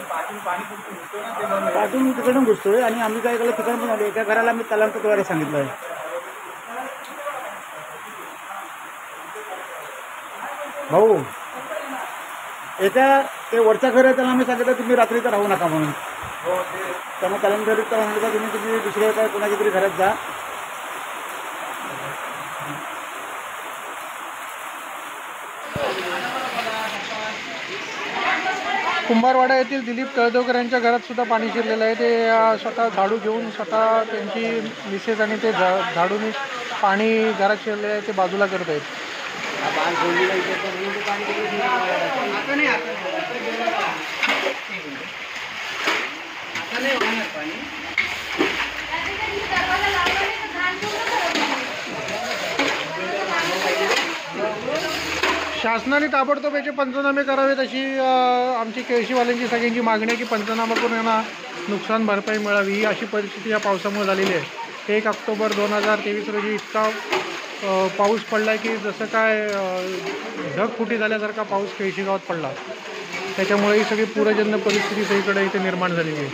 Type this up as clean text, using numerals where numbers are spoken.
पाठून तिकडून घुसतोय आणि आम्ही काय केलं तिकडून पण आलो. एका घराला आम्ही तलांतद्वारे सांगितलं आहे. भाऊ एका ते वरच्या घर आहे त्याला आम्ही सांगितलं तुम्ही रात्री तर राहू नका म्हणून. त्यांना तलांतरी सांगितलं तुम्ही दुसऱ्या काय कोणाच्या तरी घरात जा. कुंभारवाडा येथील दिलीप तळदेवकर यांच्या घरात सुद्धा पाणी शिरलेलं आहे. ते स्वतः झाडू घेऊन स्वतः त्यांची मिसेस आणि ते झाडूने पाणी घरात शिरलेलं आहे ते बाजूला करत आहेत. शासनाने ताबडतोब याचे पंचनामे करावेत अशी आमची केळशीवाल्यांची सगळ्यांची मागणी आहे की पंचनामा करून यांना नुकसान भरपाई मिळावी. ही अशी परिस्थिती या पावसामुळे झालेली आहे. 1 ऑक्टोबर 2023 रोजी इतका पाऊस पडला आहे की जसं काय ढगफुटी झाल्यासारखा पाऊस केळशी गावात पडला. त्याच्यामुळे ही सगळी पूरजन्य परिस्थिती सगळीकडे इथे निर्माण झालेली आहे.